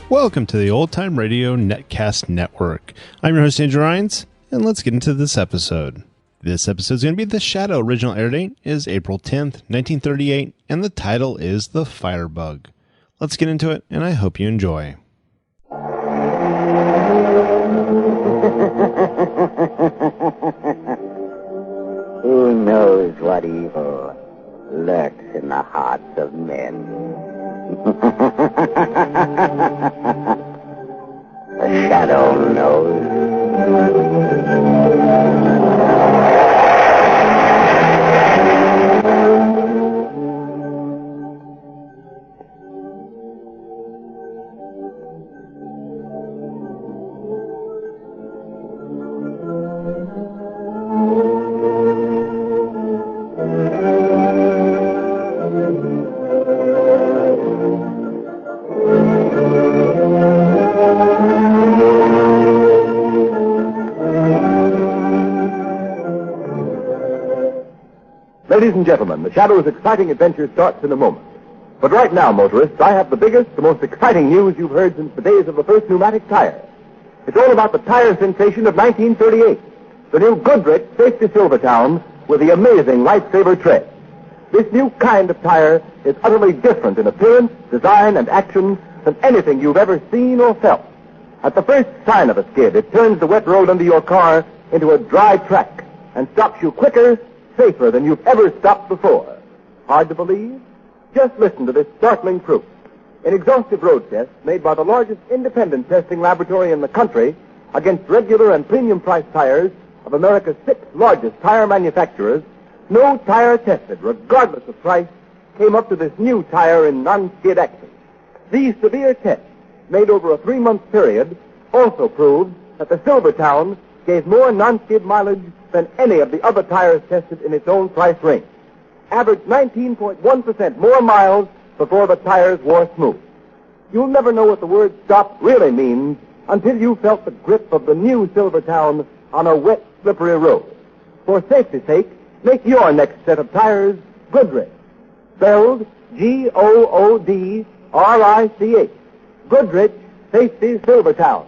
Welcome to the Old Time Radio Netcast Network. I'm your host, Andrew Rhynes, and let's get into this episode. This episode is going to be The Shadow. Original air date is April 10th, 1938, and the title is The Firebug. Let's get into it, and I hope you enjoy. Who knows what evil lurks in the hearts of men? The Shadow knows. Ladies and gentlemen, the Shadow's exciting adventure starts in a moment. But right now, motorists, I have the biggest, the most exciting news you've heard since the days of the first pneumatic tire. It's all about the tire sensation of 1938, the new Goodrich Safety Silvertown with the amazing Lightsaber tread. This new kind of tire is utterly different in appearance, design, and action than anything you've ever seen or felt. At the first sign of a skid, it turns the wet road under your car into a dry track and stops you quicker, safer than you've ever stopped before. Hard to believe? Just listen to this startling proof. An exhaustive road test made by the largest independent testing laboratory in the country against regular and premium price tires of America's 6 largest tire manufacturers, no tire tested, regardless of price, came up to this new tire in non-skid action. These severe tests, made over a 3-month period, also proved that the Silvertown gave more non-skid mileage than any of the other tires tested in its own price range. Averaged 19.1% more miles before the tires wore smooth. You'll never know what the word stop really means until you felt the grip of the new Silvertown on a wet, slippery road. For safety's sake, make your next set of tires Goodrich. Spelled Goodrich. Goodrich Safety Silvertown.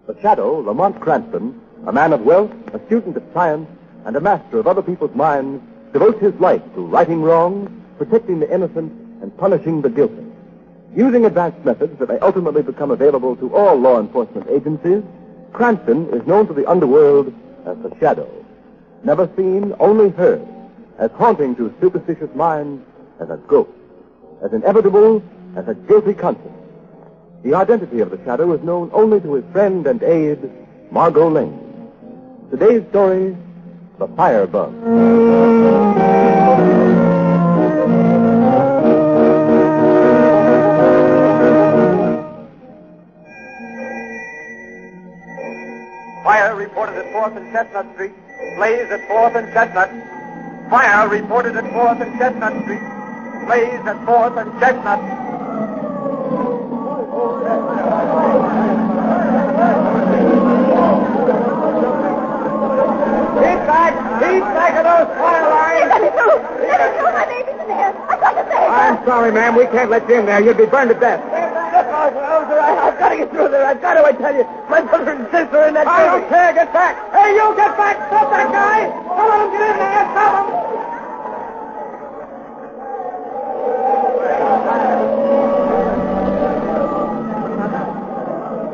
The Shadow, Lamont Cranston, a man of wealth, a student of science, and a master of other people's minds, devotes his life to righting wrongs, protecting the innocent, and punishing the guilty. Using advanced methods that may ultimately become available to all law enforcement agencies, Cranston is known to the underworld as the Shadow. Never seen, only heard, as haunting to superstitious minds as a ghost, as inevitable as a guilty conscience. The identity of the Shadow is known only to his friend and aide, Margot Lane. Today's story, The Firebug. Fire reported at 4th and Chestnut Street. Blaze at 4th and Chestnut. Fire reported at 4th and Chestnut Street. Blaze at 4th and Chestnut. Keep back of those fire lines! Let me through! Let me through! My baby's in there! I've got to save her! I'm sorry, ma'am. We can't let you in there. You'd be burned to death. I've got to get through there. I've got to, I tell you. My brother and sister are in that I don't care. Get back. Hey, you get back. Stop that guy. Don't let him get in there. Stop him.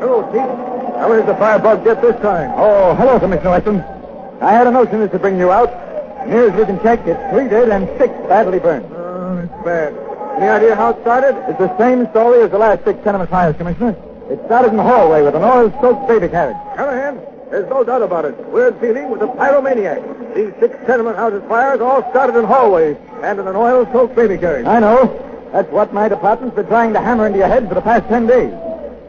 Hello, Chief. Now, where's the firebug get this time? Oh, hello, Commissioner Orson. I had a notion this to bring you out. Near as we can check, it's 3 dead and 6 badly burned. Oh, it's bad. Any idea how it started? It's the same story as the last 6 tenement fires, Commissioner. It started in the hallway with an oil-soaked baby carriage. Callahan, there's no doubt about it. We're dealing with a pyromaniac. These 6 tenement houses fires all started in hallways and in an oil-soaked baby carriage. I know. That's what my department's been trying to hammer into your head for the past 10 days.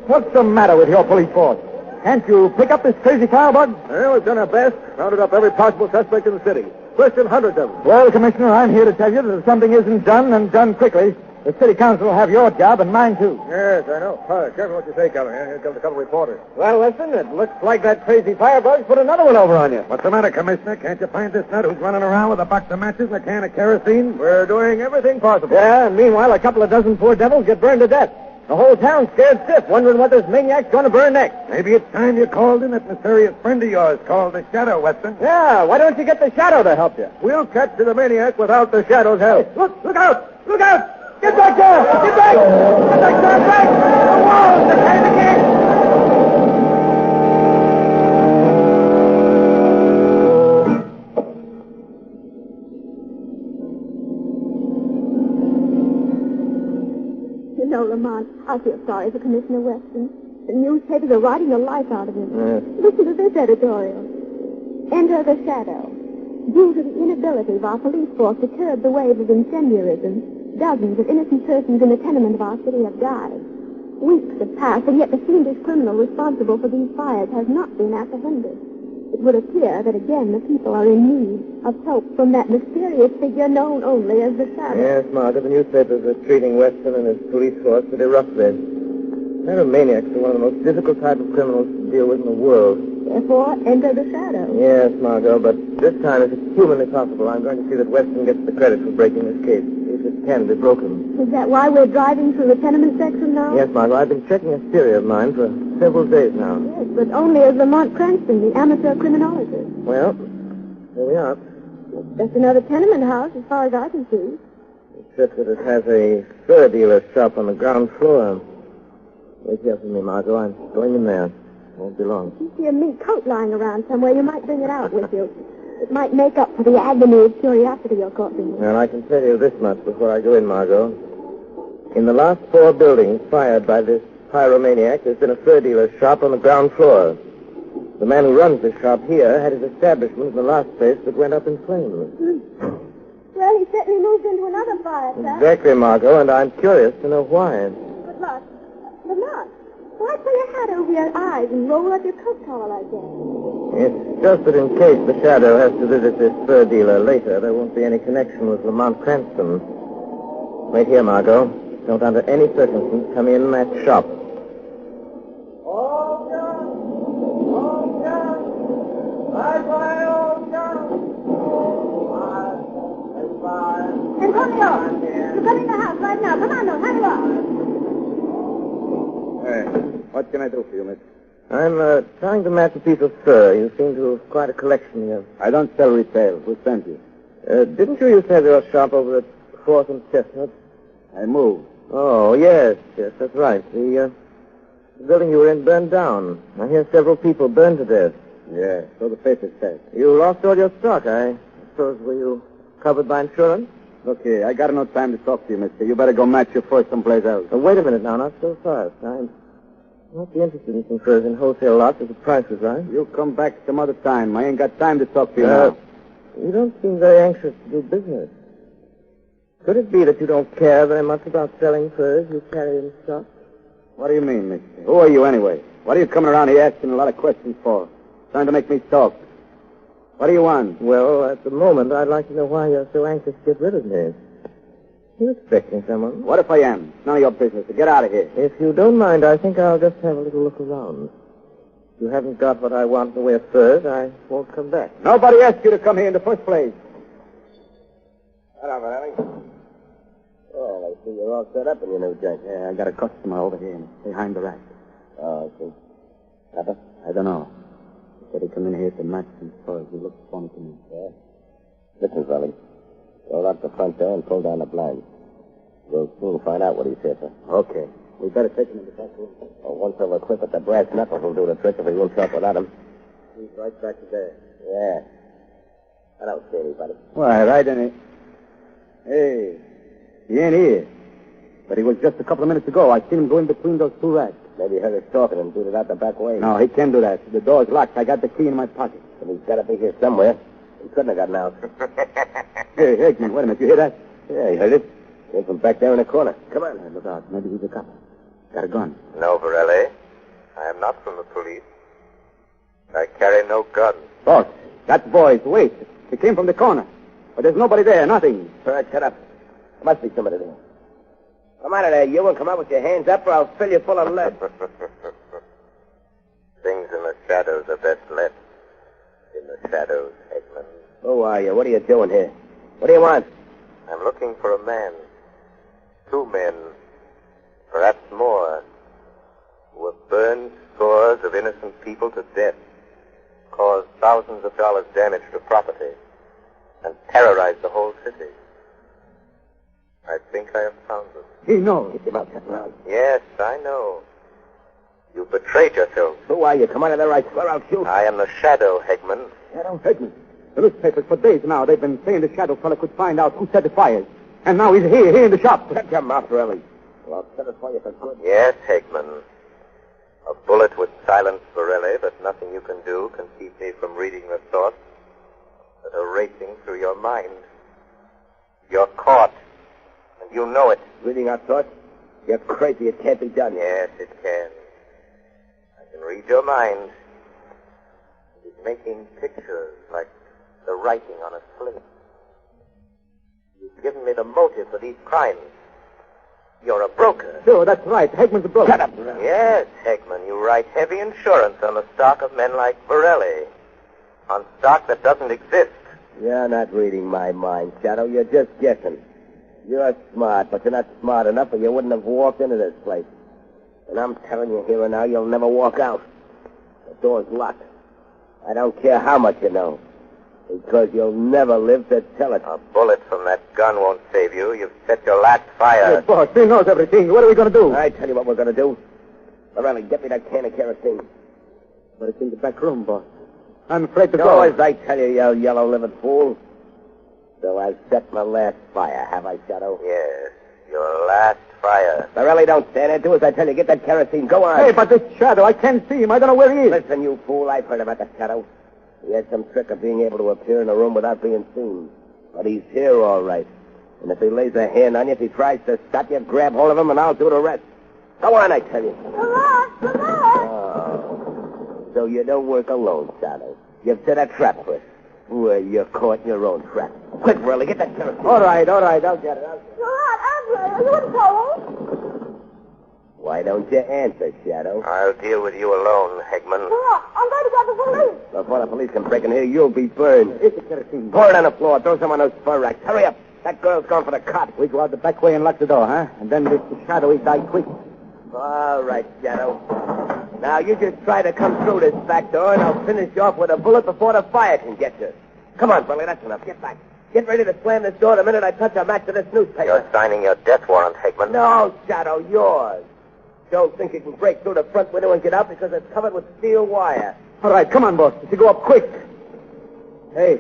What's the matter with your police force? Can't you pick up this crazy firebug? Well, we've done our best. Rounded up every possible suspect in the city. Questioned hundreds of them. Well, Commissioner, I'm here to tell you that if something isn't done and done quickly, The city council will have your job and mine, too. Yes, I know. Careful what you say, Calvin. Here comes a couple of reporters. Well, listen, it looks like that crazy firebug put another one over on you. What's the matter, Commissioner? Can't you find this nut who's running around with a box of matches and a can of kerosene? We're doing everything possible. Yeah, and meanwhile, a couple of dozen poor devils get burned to death. The whole town's scared stiff, wondering what this maniac's going to burn next. Maybe it's time you called in that mysterious friend of yours called the Shadow, Weston. Yeah, why don't you get the Shadow to help you? We'll catch the maniac without the Shadow's help. Look out! Look out! Get back there! Get back! Get back there! Back! The walls! The kind of gate! You know, Lamont, I feel sorry for Commissioner Weston. The newspapers are writing the life out of him. Listen to this editorial. Enter the Shadow. Due to the inability of our police force to curb the wave of incendiarism, dozens of innocent persons in the tenement of our city have died. Weeks have passed, and yet the fiendish criminal responsible for these fires has not been apprehended. It would appear that again the people are in need of help from that mysterious figure known only as the Shadow. Yes, Margot, the newspapers are treating Weston and his police force pretty roughly. Pyromaniacs are one of the most difficult type of criminals to deal with in the world. Therefore, enter the Shadow. Yes, Margot, but this time, if it's humanly possible, I'm going to see that Weston gets the credit for breaking this case, if it can be broken. Is that why we're driving through the tenement section now? Yes, Margot, I've been checking a theory of mine for several days now. Yes, but only as Lamont Cranston, the amateur criminologist. Well, here we are. It's just another tenement house, as far as I can see. Except that it has a fur dealer's shop on the ground floor. Wait here for me, Margot. I'm going in there. Won't be long. If you see a mink coat lying around somewhere, you might bring it out with you. It might make up for the agony of curiosity you're causing. Well, I can tell you this much before I go in, Margot. In the last 4 buildings fired by this pyromaniac, there's been a fur dealer's shop on the ground floor. The man who runs the shop here had his establishment in the last place that went up in flames. Well, he certainly moved into another fire, sir. Exactly, Margot, and I'm curious to know why. But look, Lamont, why pull your hat over your eyes and roll up your coat collar like that? It's just that in case the Shadow has to visit this fur dealer later, there won't be any connection with Lamont Cranston. Wait here, Margot. Don't under any circumstance come in that shop. All done. All done. Bye-bye, all done. Bye. Antonio, you come in the house right now. Come on, now, hurry up. Hey, what can I do for you, miss? I'm trying to match a piece of fur. You seem to have quite a collection here. I don't sell retail. Who sent you? Didn't you used to have your shop over at 4th and Chestnut? I moved. Oh, yes, that's right. The building you were in burned down. I hear several people burned to death. Yeah, so the papers said. You lost all your stock, I suppose. Were you covered by insurance? Look here, I got no time to talk to you, mister. You better go match your fur someplace else. Wait a minute now, not so fast. I'm not be interested in some furs in wholesale lots if the price is right. You come back some other time. I ain't got time to talk to you now. You don't seem very anxious to do business. Could it be that you don't care very much about selling furs you carry in stock? What do you mean, mister? Who are you anyway? What are you coming around here asking a lot of questions for? Trying to make me talk. What do you want? Well, at the moment, I'd like to know why you're so anxious to get rid of me. You expecting someone? What if I am? It's none of your business. So get out of here. If you don't mind, I think I'll just have a little look around. If you haven't got what I want in the way of furs, I won't come back. Nobody asked you to come here in the first place. Hello, Ellie. Well, I see you're all set up in your new joint. Yeah, I got a customer over here behind the rack. Oh, I see. Papa? I don't know. He said he'd come in here to match some furs. He looked funny to me. Yeah. Listen, Valley. Go out the front door and pull down the blinds. We'll soon find out what he's here for. Okay. We better take him in the back room. Oh, once over quick with the brass knuckles will do the trick if he won't talk without him. He's right back there. Yeah. I don't see anybody. Why, right in it. Hey, he ain't here. But he was just a couple of minutes ago. I seen him go in between those 2 racks. Maybe he heard us talking and booted out the back way. No, he can't do that. The door's locked. I got the key in my pocket. But he's got to be here somewhere. He couldn't have gotten out. Hey, Agnes, wait a minute. You hear that? Yeah, he heard it. Came from back there in the corner. Come on. Hey, look out. Maybe he's a cop. Got a gun. No, Varelli. I am not from the police. I carry no gun. Boss, that boy's wait. He came from the corner. But there's nobody there. Nothing. All right, shut up. There must be somebody there. Come out of there, you, and come out with your hands up, or I'll fill you full of lead. Things in the shadows are best left in the shadows, Hegman. Who are you? What are you doing here? What do you want? I'm looking for a man. 2 men. Perhaps more. Who have burned scores of innocent people to death, caused thousands of dollars damage to property, and terrorized the whole city. I think I have found them. He knows. Get him out, Captain. Yes, I know. You betrayed yourself. Who are you? Come out of there, I swear I'll shoot. I am the Shadow, Hegman. Shadow? Hegman. The newspapers for days now, they've been saying the Shadow fella could find out who set the fires. And now he's here in the shop. Shut your mouth, Ellie. Well, I'll set it for you for good. Yes, Hegman. A bullet would silence Borelli, but nothing you can do can keep me from reading the thoughts that are racing through your mind. You're caught, and you know it. Reading our thoughts? You're crazy. It can't be done. Yes, it can. I can read your mind. It is making pictures like the writing on a slate. You've given me the motive for these crimes. You're a broker. Sure, that's right. Hegman's a broker. Shut up. Yes, Hegman, you write heavy insurance on the stock of men like Borelli. On stock that doesn't exist. You're not reading my mind, Shadow. You're just guessing. You're smart, but you're not smart enough or you wouldn't have walked into this place. And I'm telling you here and now, you'll never walk out. The door's locked. I don't care how much you know. Because you'll never live to tell it. A bullet from that gun won't save you. You've set your last fire. Hey, boss, he knows everything. What are we going to do? I tell you what we're going to do. Morelli, get me that can of kerosene. But it's in the back room, boss. I'm afraid to Go go. as I tell you, you yellow-livered fool. So I've set my last fire, have I, Shadow? Yes, your last fire. Morelli, don't stand there. Do as I tell you. Get that kerosene. Go on. Hey, but this Shadow, I can't see him. I don't know where he is. Listen, you fool. I've heard about the Shadow. He has some trick of being able to appear in a room without being seen. But he's here, all right. And if he lays a hand on you, if he tries to stop you, grab hold of him, and I'll do the rest. Go on, I tell you. Lamont! Oh. So you don't work alone, Shadow. You've set a trap for us. Well, you're caught in your own trap. Quick, Morelli, get that kerosene. All right. I'll get it. Lamont, Andrew, are you in trouble? Why don't you answer, Shadow? I'll deal with you alone, Hegman. I'm going to get the police. Before the police can break in here, you'll be burned. Here's the kerosene. Pour it on the floor. Throw some on those fur racks. Hurry up. That girl's gone for the cop. We go out the back way and lock the door, huh? And then this Shadow, he die quick. All right, Shadow. Now, you just try to come through this back door, and I'll finish you off with a bullet before the fire can get you. Come on, Burley, that's enough. Get back. Get ready to slam this door the minute I touch a match to this newspaper. You're signing your death warrant, Hegman. No, Shadow, yours. Don't think you can break through the front window and get out because it's covered with steel wire. All right, come on, boss. You go up quick. Hey,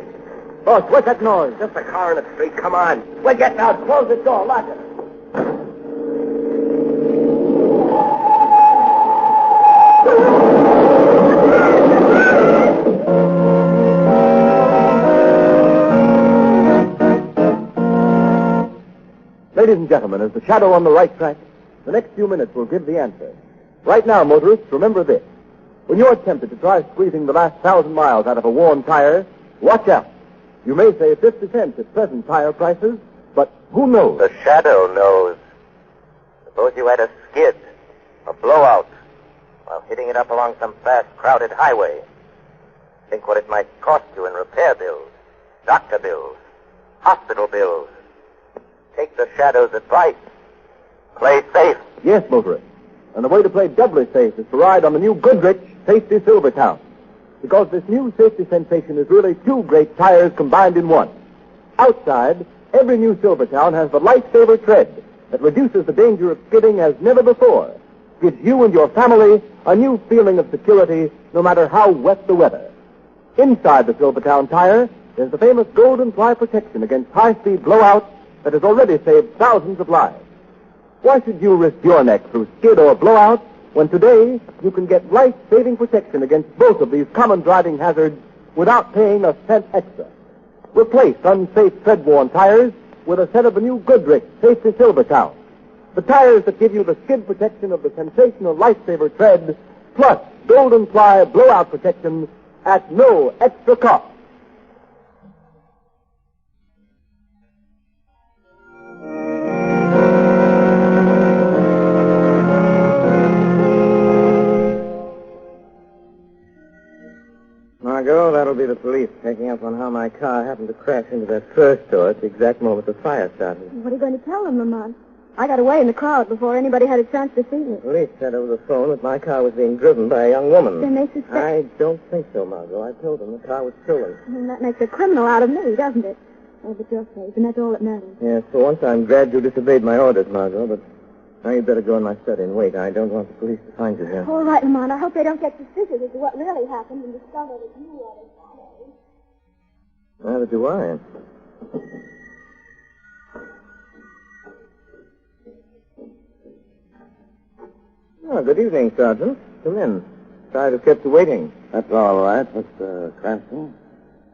boss, what's that noise? Just a car in the street. Come on. We're getting out. Close the door. Lock it. Ladies and gentlemen, is the Shadow on the right track? The next few minutes will give the answer. Right now, motorists, remember this. When you're tempted to try squeezing the last 1,000 miles out of a worn tire, watch out. You may save 50 cents at present tire prices, but who knows? The Shadow knows. Suppose you had a skid, a blowout, while hitting it up along some fast, crowded highway. Think what it might cost you in repair bills, doctor bills, hospital bills. Take the Shadow's advice. Play safe. Yes, motorists. And the way to play doubly safe is to ride on the new Goodrich Safety Silvertown. Because this new safety sensation is really 2 great tires combined in one. Outside, every new Silvertown has the lifesaver tread that reduces the danger of skidding as never before. Gives you and your family a new feeling of security no matter how wet the weather. Inside the Silvertown tire is the famous golden ply protection against high-speed blowouts that has already saved thousands of lives. Why should you risk your neck through skid or blowout when today you can get life-saving protection against both of these common driving hazards without paying a cent extra? Replace unsafe tread-worn tires with a set of the new Goodrich Safety Silvertown. The tires that give you the skid protection of the sensational lifesaver tread, plus golden ply blowout protection at no extra cost. checking up on how my car happened to crash into that fur store at the exact moment the fire started. What are you going to tell them, Lamont? I got away in the crowd before anybody had a chance to see me. The police said over the phone that my car was being driven by a young woman. Then they suspect... I don't think so, Margot. I told them the car was stolen. And that makes a criminal out of me, doesn't it? Oh, but you're safe, and that's all that matters. Yes, for once I'm glad you disobeyed my orders, Margot, but now you'd better go in my study and wait. I don't want the police to find you here. All right, Lamont. I hope they don't get suspicious as to what really happened and discover that you are the fellow. Neither do I. Oh, good evening, Sergeant. Come in. Sorry to have kept you waiting. That's all right, Mr. Cranston.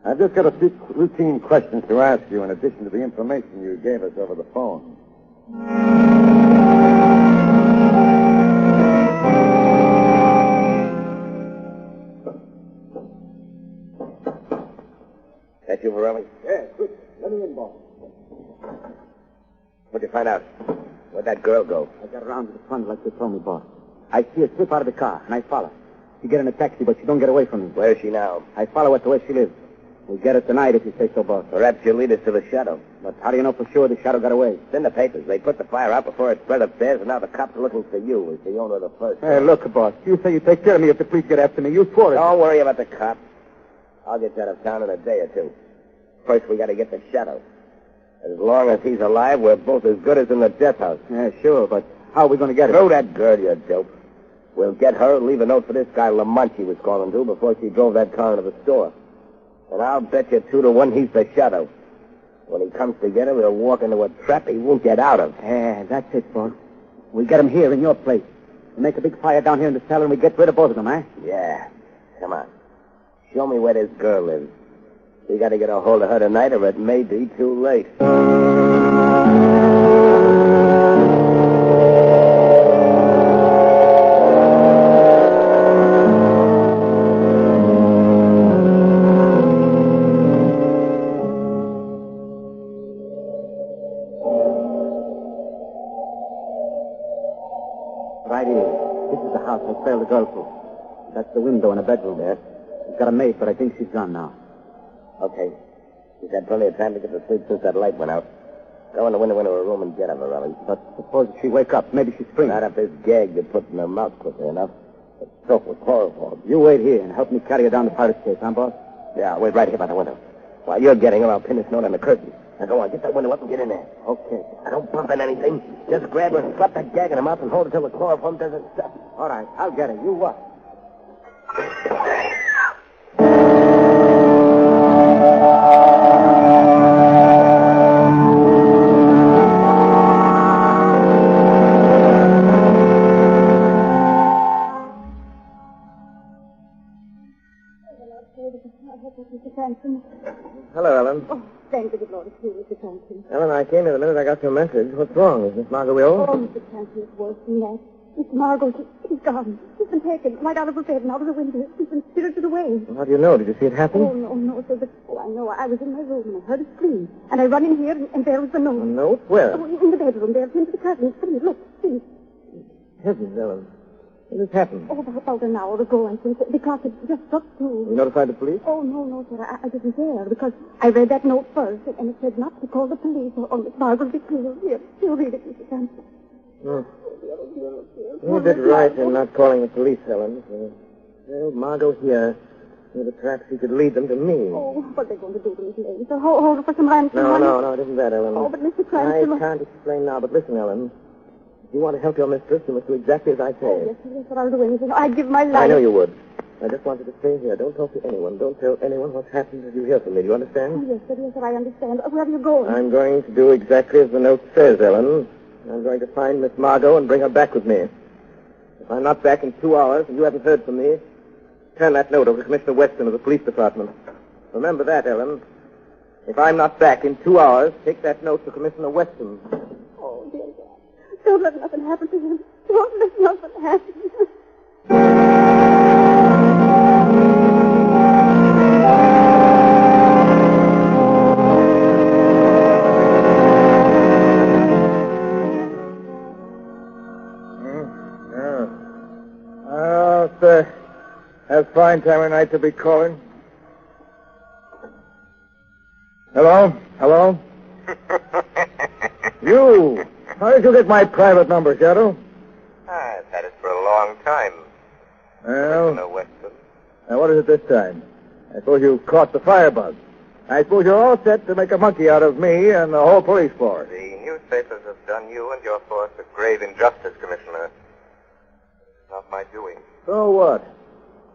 I've just got a few routine questions to ask you in addition to the information you gave us over the phone. That you, Morelli? Yeah, quick. Let me in, boss. What'd you find out? Where'd that girl go? I got around to the front like you told me, boss. I see her slip out of the car, and I follow. She get in a taxi, but she don't get away from me. Where is she now? I follow her to where she lives. We'll get her tonight if you say so, boss. Perhaps she'll lead us to the shadow. But how do you know for sure the shadow got away? It's in the papers. They put the fire out before it spread upstairs, and now the cops are looking for you as the owner of the first. Hey, look, boss. You say you take care of me if the police get after me. You swore it. Don't worry about the cops. I'll get you out of town in a day or two. First, we got to get the shadow. As long as he's alive, we're both as good as in the death house. Yeah, sure, but how are we going to get her? Throw that girl, you dope. We'll get her and leave a note for this guy Lamont she was calling to before she drove that car into the store. And I'll bet you 2 to 1 he's the shadow. When he comes to get her, he'll walk into a trap he won't get out of. Yeah, that's it, boss. We get him here in your place. We make a big fire down here in the cellar and we get rid of both of them, eh? Yeah. Come on. Show me where this girl lives. We got to get a hold of her tonight or it may be too late. Right here. This is the house I trailed the girl to. That's the window in a bedroom there. She's got a maid, but I think she's gone now. Okay. She's had plenty of time to get to sleep since that light went out. Go in the window into her room and get her, Morelli. But suppose she wake up. Maybe she's screaming. Not if this gag you put in her mouth quickly enough. The soap was chloroform. You wait here and help me carry her down the pirate case, huh, boss? Yeah, I'll wait right here by the window. While you're getting her, I'll pin this note on the curtain. Now go on, get that window up and get in there. Okay. Now don't bump in anything. Just grab her and slap that gag in her mouth and hold it till the chloroform doesn't stop. All right, I'll get her. You what? Mr. Cranston. Hello, Ellen. Oh, thank the good Lord, it's you, Mr. Cranston. Ellen, I came here the minute I got your message. What's wrong? Is Miss Margot ill? Oh, Mr. Cranston, it's worse than that. Miss Margot, she's gone. She's been taken right out of her bed and out of the window. She's been spirited away. How do you know? Did you see it happen? Oh, no, sir, but I know. I was in my room and I heard her scream. And I run in here and there was the note. A note? Where? Oh, in the bedroom there, pinned to the curtains. Please, look, see. Heavens, Ellen. When did this happen? Oh, about an hour ago, I think. The clock had just struck 2. You notified the police? Oh, no, sir. I didn't dare because I read that note first and it said not to call the police or Miss Margot will be killed. Here, you'll read it, Mr. Cranston. Hmm. You did right in not calling the police, Ellen. Well, Margot here. Maybe perhaps he could lead them to me. Oh, what are they going to do to Miss Lane? So hold her for some ransom money. No, it isn't that, Ellen. Oh, but Mr. Cranston... I can't explain now, but listen, Ellen. If you want to help your mistress, you must do exactly as I say. Oh, yes, sir, I'll do anything. I'd give my life. I know you would. I just want you to stay here. Don't talk to anyone. Don't tell anyone what's happened until you hear from me. Do you understand? Oh, yes, sir, I understand. Where are you going? I'm going to do exactly as the note says, Ellen. I'm going to find Miss Margot and bring her back with me. If I'm not back in 2 hours and you haven't heard from me, turn that note over to Commissioner Weston of the police department. Remember that, Ellen. If I'm not back in 2 hours, take that note to Commissioner Weston. Oh, dear God. Don't let nothing happen to him. Don't let nothing happen. Oh, sir. Have fine time tonight to be calling. Hello? Hello? You! How did you get my private number, Shadow? I've had it for a long time. Well, Weston. now what is it this time? I suppose you caught the firebug. I suppose you're all set to make a monkey out of me and the whole police force. The newspapers have done you and your force a grave injustice, Commissioner. It's not my doing. So what?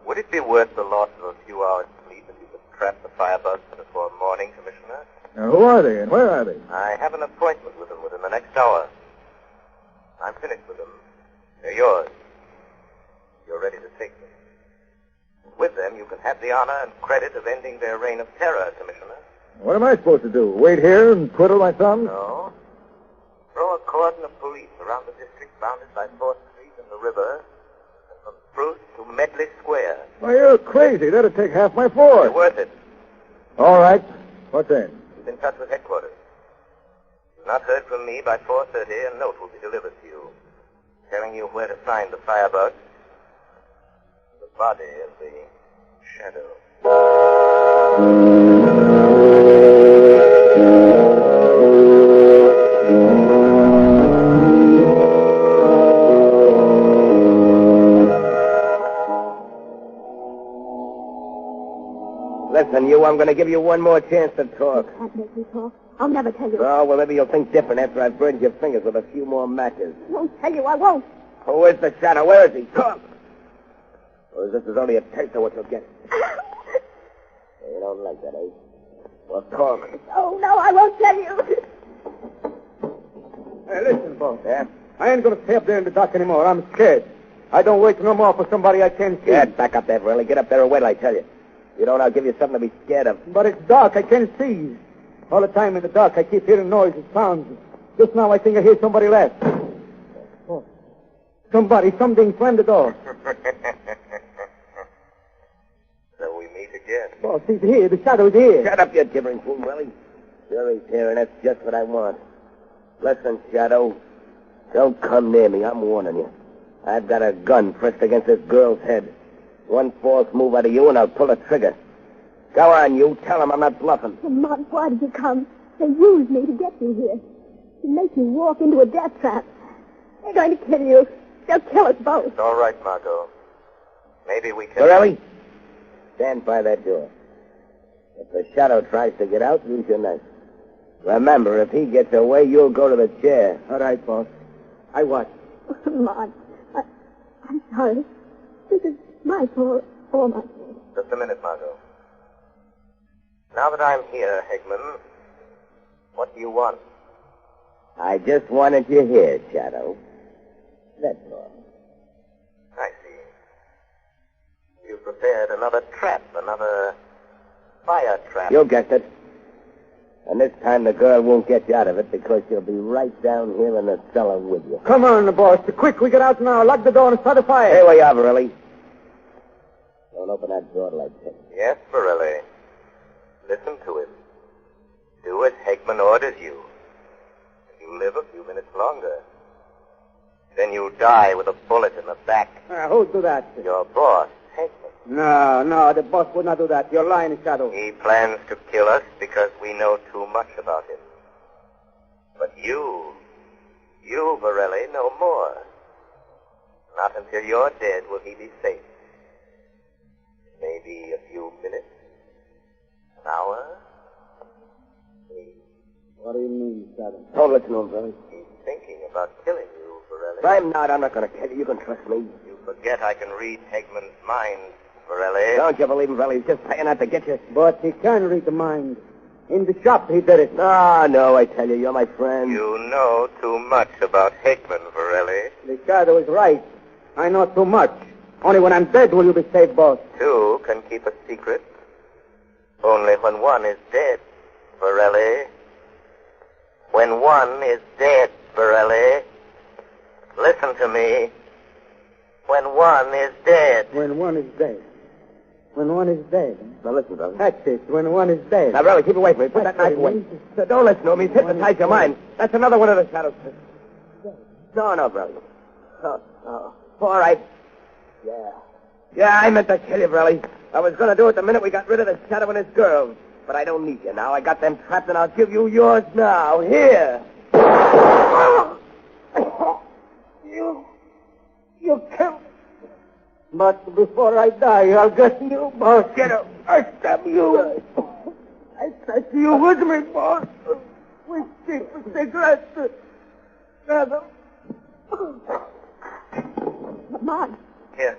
Would it be worth the loss of a few hours' sleep if you could trap the firebugs before morning, Commissioner? Now, who are they and where are they? I have an appointment with them within the next hour. I'm finished with them. They're yours. You're ready to take them. With them, you can have the honor and credit of ending their reign of terror, Commissioner. What am I supposed to do? Wait here and twiddle my thumbs? No. Throw a cordon of police around the district bounded by 4th Street and the river, and from Spruce to Medley Square. Why, you're crazy. That'd take half my force. You're worth it. All right. What then? Keep in touch with headquarters. If you've not heard from me by 4:30, a note will be delivered to you, telling you where to find the firebug, the body of the Shadow. Listen, you, I'm going to give you one more chance to talk. You can't make me talk. I'll never tell you. Oh, well, maybe you'll think different after I've burned your fingers with a few more matches. I won't tell you. I won't. Who is the Shadow? Where is he? Talk! Or is this only a taste of what you'll get? You don't like that, eh? Well, talk. Oh, no, I won't tell you. Hey, listen, boss. Yeah? I ain't going to stay up there in the dark anymore. I'm scared. I don't wait no more for somebody I can't see. Get back up there, Verley. Get up there and wait till I tell you. You don't, I'll give you something to be scared of. But it's dark. I can't see. All the time in the dark, I keep hearing noises, sounds. Just now, I think I hear somebody laugh. Oh. Something slammed the door. So we meet again. Boss, he's here. The Shadow's here. Shut up, you gibbering fool, Verley. Sure he's here, and that's just what I want. Listen, Shadow. Don't come near me. I'm warning you. I've got a gun pressed against this girl's head. One false move out of you, and I'll pull the trigger. Go on, you. Tell him I'm not bluffing. Lamont, why did you come? They used me to get you here. To make you walk into a death trap. They're going to kill you. They'll kill us both. It's all right, Margot. Maybe we can... Verley, stand by that door. If the Shadow tries to get out, use your knife. Remember, if he gets away, you'll go to the chair. All right, boss. I watch. Lamont, I'm sorry. This is my fault. All my fault. Just a minute, Margot. Now that I'm here, Hegman, what do you want? I just wanted you here, Shadow. That's all. I see. You've prepared another trap, another fire trap. You guessed it. And this time the girl won't get you out of it because she'll be right down here in the cellar with you. Come on, boss. Quick, we get out now. Lock the door and start a fire. Here we are, Verley. Don't open that door like that. Yes, Borelli. Listen to him. Do as Hegman orders you. You live a few minutes longer. Then you die with a bullet in the back. Who'll do that? Your boss, Hegman. No, the boss would not do that. You're lying, Shadow. He plans to kill us because we know too much about him. But you, Borelli, know more. Not until you're dead will he be safe. Maybe a few minutes. An hour. Maybe. What do you mean, Shadow? Don't listen to him, Verley. He's thinking about killing you, Borelli. If I'm not going to kill you. You can trust me. You forget I can read Hegman's mind, Borelli. Don't you believe him, Verley? He's just saying that to get you. But he can read the mind. In the shop, he did it. No, I tell you, you're my friend. You know too much about Hegman, Borelli. The Shadow is right. I know too much. Only when I'm dead will you be safe, boss. Two can keep a secret. Only when one is dead, Borelli. When one is dead, Borelli. Listen to me. When one is dead. When one is dead. When one is dead. Now listen, brother. That's it. When one is dead. Now, Verley, keep away from me. Put that knife away. Don't listen to him. He's hypnotized your mind. That's another one of the Shadows. No, brother. Oh. All right. Yeah, I meant to kill you, Verley. I was going to do it the minute we got rid of the Shadow and his girl. But I don't need you now. I got them trapped, and I'll give you yours now. Here. You killed me. But before I die, I'll get you, boss. Get up. I stab you. I trust you with me, boss. We keep a cigarette together. Lamont. Here.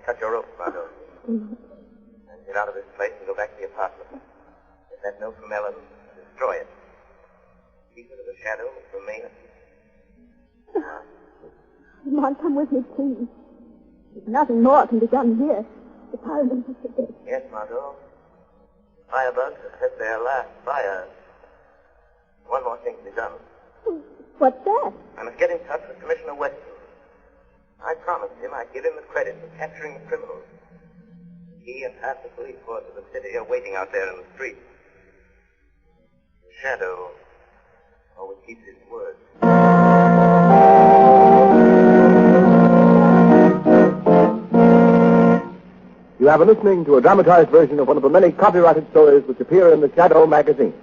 Cut your rope, Margot. And get out of this place and go back to the apartment. Get that note from Ellen. Destroy it. Keep it of the shadow from me. Lamont, come with me, please. There's nothing more can be done here. The Parliament is dead. Yes, Margot. Firebugs have had their last fire. One more thing to be done. What's that? I must get in touch with Commissioner Weston. I promised him I'd give him the credit for capturing the criminals. He and half the police force of the city are waiting out there in the street. The shadow always keeps his word. You have been listening to a dramatized version of one of the many copyrighted stories which appear in the Shadow magazine.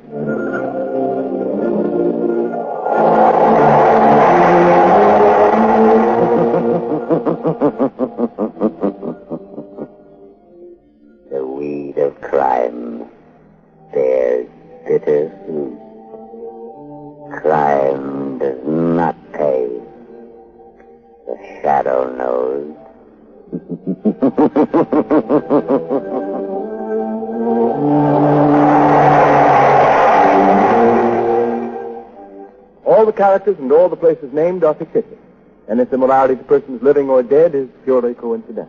The weed of crime bears bitter fruit. Crime does not pay. The shadow knows. All the characters and all the places named are fictitious. Any similarity to persons living or dead is purely coincidental.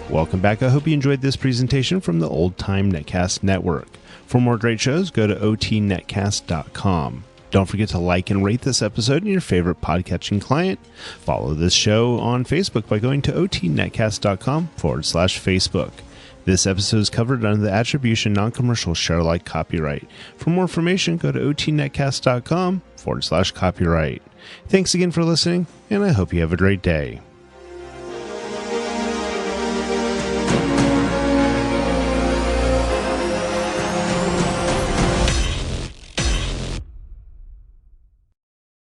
Welcome back. I hope you enjoyed this presentation from the Old Time Netcast Network. For more great shows, go to otnetcast.com. Don't forget to like and rate this episode in your favorite podcatching client. Follow this show on Facebook by going to otnetcast.com/Facebook. This episode is covered under the Attribution Non-Commercial Share-alike copyright. For more information, go to otnetcast.com/copyright. Thanks again for listening, and I hope you have a great day.